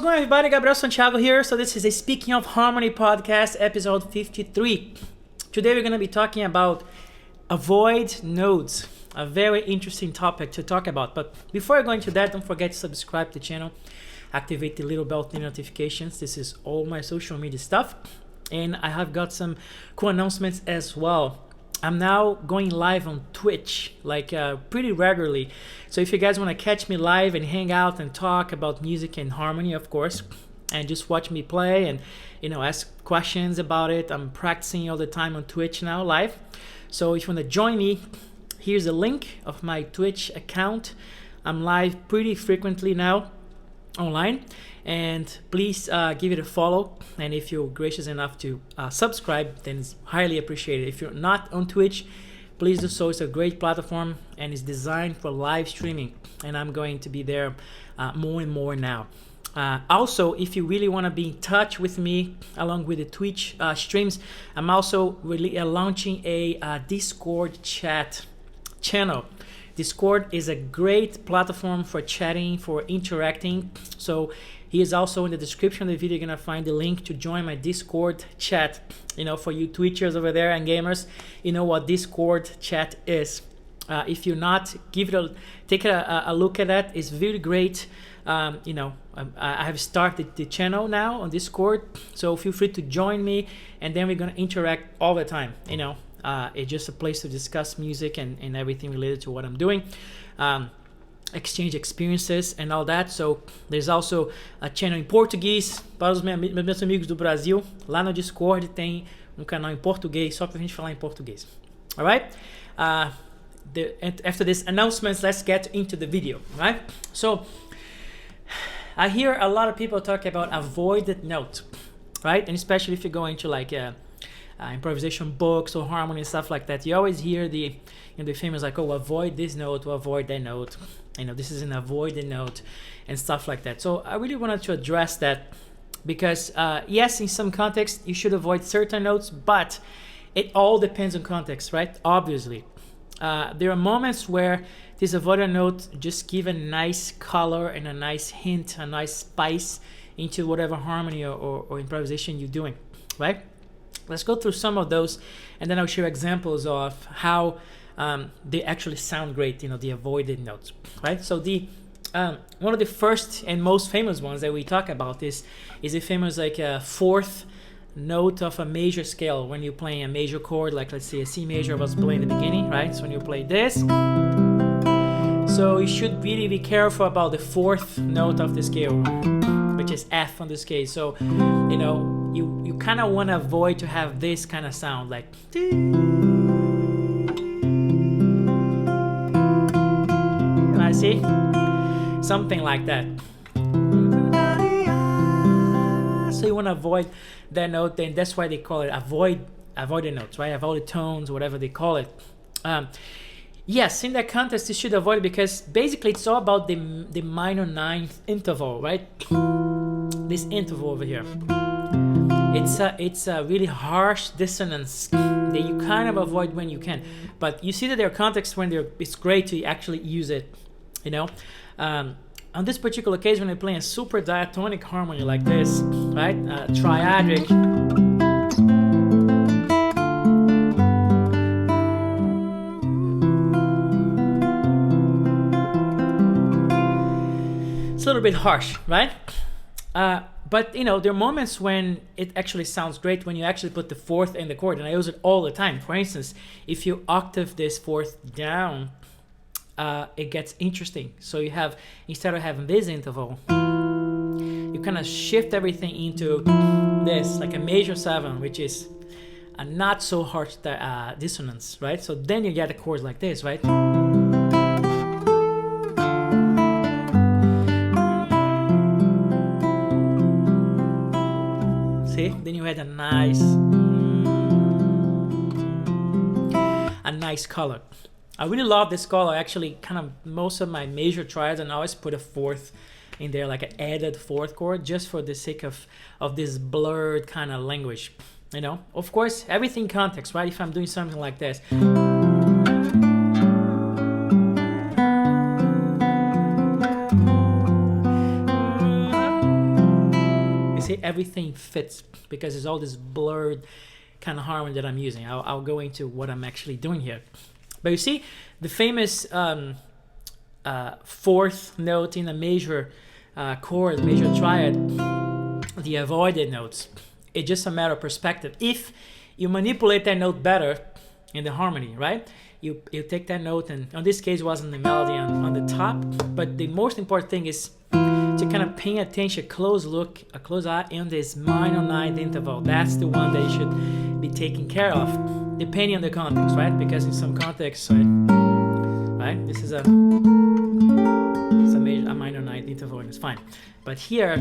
going, everybody? Gabriel, Santiago here. So this is a Speaking of Harmony podcast, episode 53. Today we're going to be talking about avoid nodes, a very interesting topic to talk about. But before I go into that, don't forget to subscribe to the channel, activate the little bell notifications. This is all my social media stuff. And I have got some cool announcements as well. I'm now going live on Twitch, pretty regularly. So if you guys want to catch me live and hang out and talk about music and harmony, of course, and just watch me play and, ask questions about it. I'm practicing all the time on Twitch now, live. So if you want to join me, here's a link of my Twitch account. I'm live pretty frequently now online. And please give it a follow, and if you're gracious enough to subscribe, then it's highly appreciated. If you're not on Twitch, please do so. It's a great platform and it's designed for live streaming, and I'm going to be there more and more now. Also, if you really want to be in touch with me along with the Twitch streams, I'm also really launching a Discord chat channel. Discord is a great platform for chatting, for interacting. So he is also in the description of the video. You're going to find the link to join my Discord chat. For you Twitchers over there and gamers, you know what Discord chat is. If you're not, take a look at that. It's really great. I have started the channel now on Discord. So feel free to join me, and then we're going to interact all the time. It's just a place to discuss music and everything related to what I'm doing. Exchange experiences and all that. So there's also a channel em português para os meus amigos do Brasil. Lá no Discord tem canal em português só pra gente falar em português. All right? After this announcements, let's get into the video. Right? So I hear a lot of people talk about avoided note, right? And especially if you go into improvisation books or harmony and stuff like that, you always hear the famous avoid this note or avoid that note. This is an avoided note and stuff like that. So I really wanted to address that because yes, in some context you should avoid certain notes, but it all depends on context, right? Obviously, there are moments where this avoided note just give a nice color and a nice hint, a nice spice into whatever harmony or improvisation you're doing, right? Let's go through some of those, and then I'll show examples of how they actually sound great, the avoided notes, right? So one of the first and most famous ones that we talk about is a famous fourth note of a major scale when you're playing a major chord, let's say a C major I was playing in the beginning, right? So when you play this, so you should really be careful about the fourth note of the scale, which is F on this case. So you kind of want to avoid to have this kind of sound like I see something like that. So you want to avoid that note, then that's why they call it avoided notes, right? Avoided tones, whatever they call it. Yes, in that context you should avoid it because basically it's all about the minor ninth interval, right? This interval over here. It's a really harsh dissonance that you kind of avoid when you can. But you see that there are contexts when it's great to actually use it. On this particular case, when I play a super diatonic harmony like this, right? Triadic. It's a little bit harsh, right? But there are moments when it actually sounds great when you actually put the fourth in the chord, and I use it all the time. For instance, if you octave this fourth down, it gets interesting. So you have, instead of having this interval, you kind of shift everything into this, like a major 7, which is a not so harsh dissonance, right? So then you get a chord like this, right? Then you had a nice color. I really love this color. Actually, kind of most of my major triads, and I always put a fourth in there, like an added fourth chord, just for the sake of this blurred kind of language. Of course, everything context, right? If I'm doing something like this, say everything fits because it's all this blurred kind of harmony that I'm using. I'll go into what I'm actually doing here. But you see, the famous fourth note in a major chord, major triad, the avoided notes. It's just a matter of perspective. If you manipulate that note better in the harmony, right? You take that note, and in this case it wasn't the melody on the top, but the most important thing is to kind of pay attention, a close eye in this minor ninth interval. That's the one that you should be taking care of, depending on the context, right? Because in some contexts, right, this is a minor ninth interval and it's fine. But here,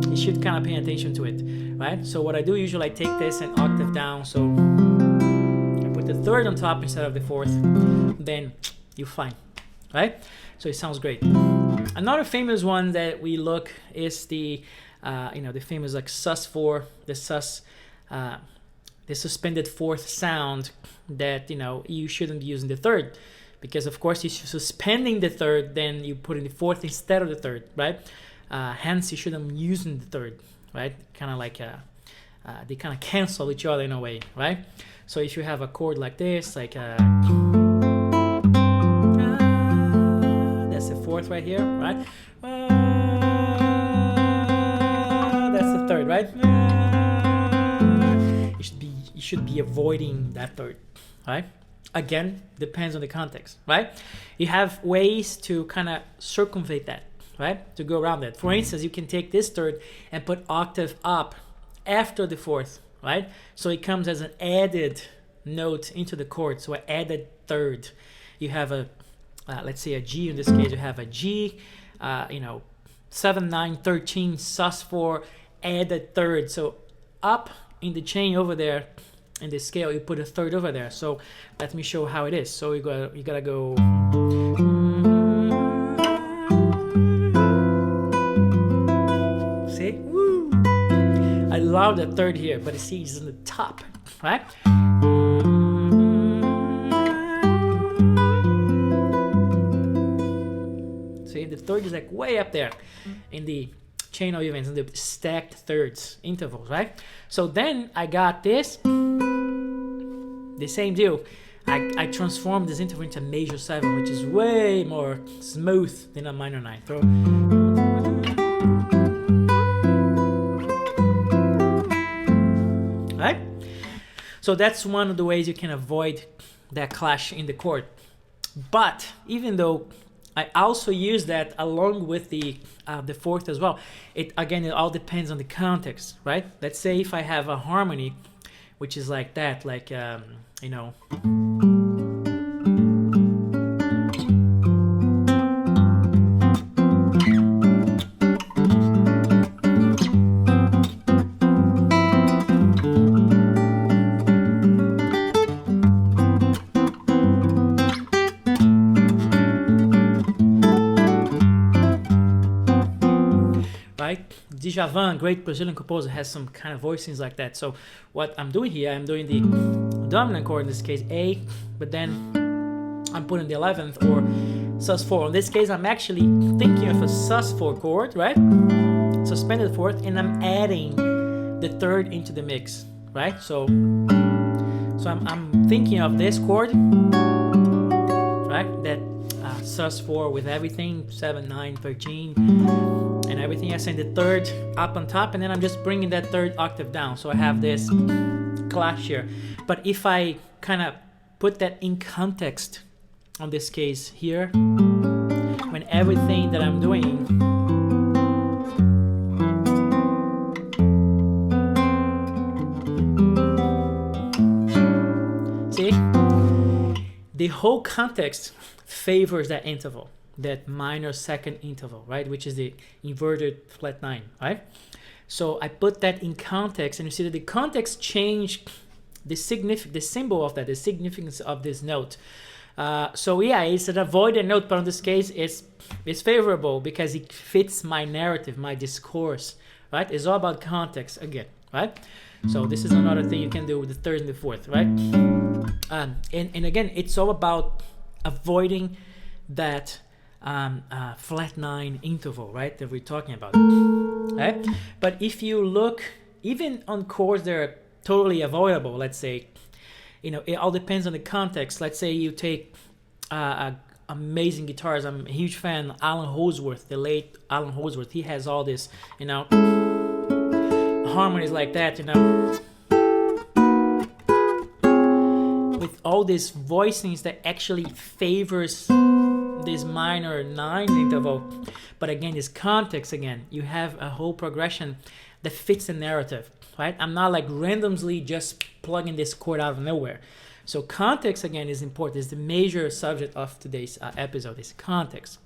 you should kind of pay attention to it, right? So what I do usually, I take this an octave down, so I put the third on top instead of the fourth, then you're fine, right? So it sounds great. Another famous one that we look is the famous like sus4, the suspended fourth sound that you shouldn't be using the third, because of course if you're suspending the third, then you put in the fourth instead of the third, right? Hence you shouldn't be using the third, right? Kind of like they kind of cancel each other in a way, right? So if you have a chord like this, like that's the fourth right here, right? That's the third, right? You should be avoiding that third, right? Again, depends on the context, right? You have ways to kind of circumvent that, right? To go around that. For instance, you can take this third and put octave up after the fourth, right? So it comes as an added note into the chord, so an added third. You have a, let's say a G, in this case you have a G, 7, 9, 13, sus4, added third. So up in the chain over there, in the scale, you put a third over there. So let me show how it is. So you gotta go. See? Woo! I love the third here, but you see it's on the top, right? See, the third is like way up there in the chain of events, in the stacked thirds intervals, right? So then I got this. The same deal. I transformed this interval into major 7, which is way more smooth than a minor 9. Right? So that's one of the ways you can avoid that clash in the chord. But even though I also use that along with the fourth as well, it all depends on the context, right? Let's say if I have a harmony which is like that, like Djavan, great Brazilian composer, has some kind of voicings like that. So what I'm doing here, I'm doing the dominant chord, in this case A, but then I'm putting the 11th or sus4. In this case, I'm actually thinking of a sus4 chord, right? Suspended fourth, and I'm adding the third into the mix, right? So I'm thinking of this chord, right? That sus4 with everything, 7, 9, 13, and everything. I send the third up on top, and then I'm just bringing that third octave down. So I have this clash here. But if I kind of put that in context, on this case here, when everything that I'm doing see, the whole context favors that interval, that minor second interval, right? Which is the inverted flat 9, right? So I put that in context, and you see that the context changed the symbol of that, the significance of this note. So yeah, it's an avoided note, but in this case, it's favorable because it fits my narrative, my discourse, right? It's all about context again, right? So this is another thing you can do with the third and the fourth, right? And again, it's all about avoiding that flat 9 interval, right, that we're talking about, right? But if you look, even on chords that are totally avoidable, let's say, it all depends on the context. Let's say you take amazing guitars. I'm a huge fan of Alan Holdsworth, the late Alan Holdsworth. He has all this, harmonies like that, with all these voicings that actually favors this minor 9 interval. But again, this context, again, you have a whole progression that fits the narrative, right? I'm not like randomly just plugging this chord out of nowhere. So context, again, is important. It's the major subject of today's episode, is context,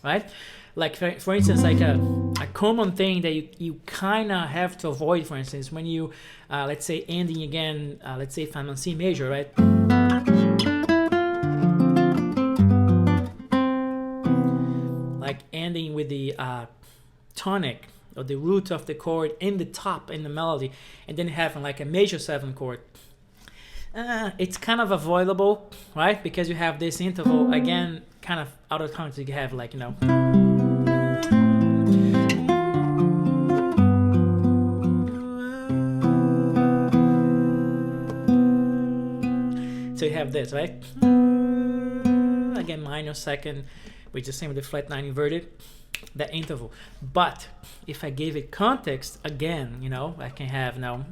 right? Like, for instance, like a common thing that you kind of have to avoid, for instance, when you, let's say, ending again, let's say if I'm on C major, right? Like ending with the tonic or the root of the chord in the top in the melody, and then having like a major 7 chord. It's kind of avoidable, right? Because you have this interval, again, kind of out of context. You have like, so you have this, right? Again, minor 2nd, which is the same with the flat 9 inverted, that interval. But if I gave it context, again, I can have now.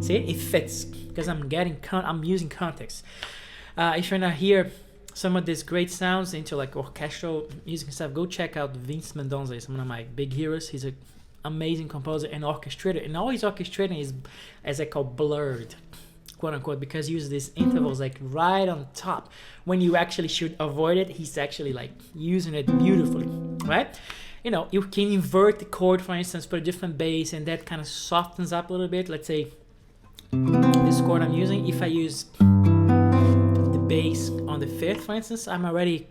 See, it fits because I'm using context. If you're not here, some of these great sounds into like orchestral music and stuff, go check out Vince Mendoza. He's one of my big heroes. He's an amazing composer and orchestrator, and all his orchestrating is, as I call, blurred, quote unquote, because he uses these intervals like right on top when you actually should avoid it. He's actually like using it beautifully, right? You can invert the chord, for instance, for a different bass, and that kind of softens up a little bit. Let's say this chord I'm using, if I use the bass on the 5th, for instance, I'm already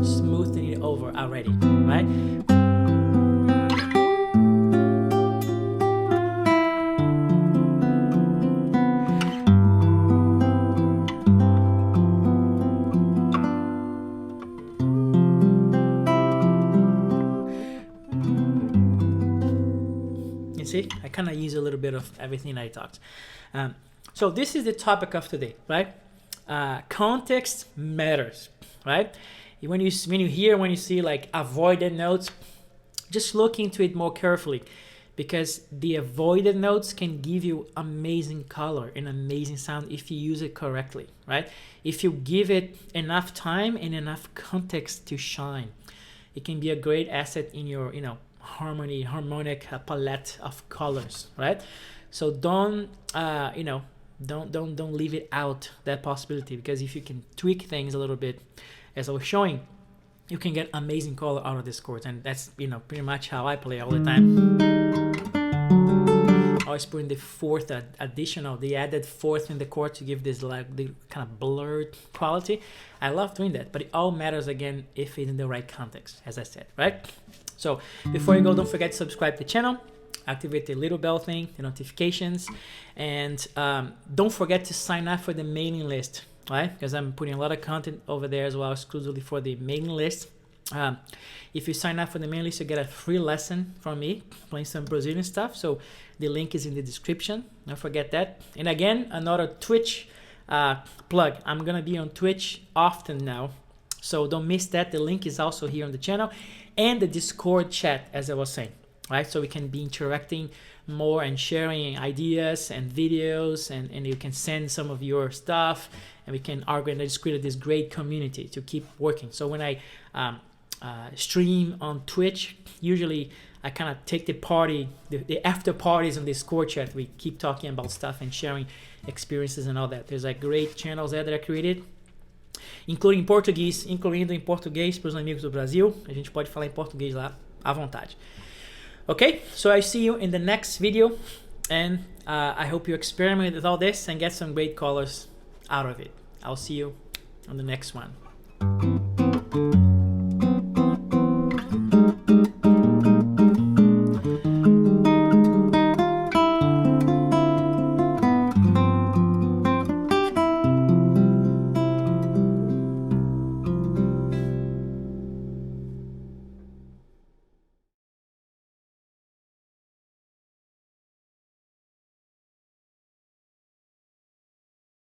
smoothing it over already, right? You see, I kind of use a little bit of everything I talked. So this is the topic of today, right? Context matters, right? When you see like avoided notes, just look into it more carefully, because the avoided notes can give you amazing color and amazing sound if you use it correctly, right? If you give it enough time and enough context to shine, it can be a great asset in your harmonic palette of colors, right? So don't leave it out, that possibility, because if you can tweak things a little bit, as I was showing, you can get amazing color out of this chords, and that's pretty much how I play all the time. Always putting the 4th the added 4th in the chord to give this like the kind of blurred quality. I love doing that, but it all matters again if it's in the right context, as I said, right? So before you go, don't forget to subscribe to the channel, activate the little bell thing, the notifications, and don't forget to sign up for the mailing list, right? Because I'm putting a lot of content over there as well, exclusively for the mailing list. If you sign up for the mailing list, you get a free lesson from me playing some Brazilian stuff. So the link is in the description. Don't forget that. And again, another Twitch plug. I'm gonna be on Twitch often now, so don't miss that. The link is also here on the channel, and the Discord chat, as I was saying, right? So we can be interacting more and sharing ideas and videos, and you can send some of your stuff, and we can argue, and I just created this great community to keep working. So when I stream on Twitch, usually I kind of take the after parties on Discord chat. We keep talking about stuff and sharing experiences and all that. There's like great channels there that I created, incluindo em português para os amigos do Brasil. A gente pode falar em português lá à vontade. Okay, so I see you in the next video, and I hope you experiment with all this and get some great colors out of it. I'll see you on the next one.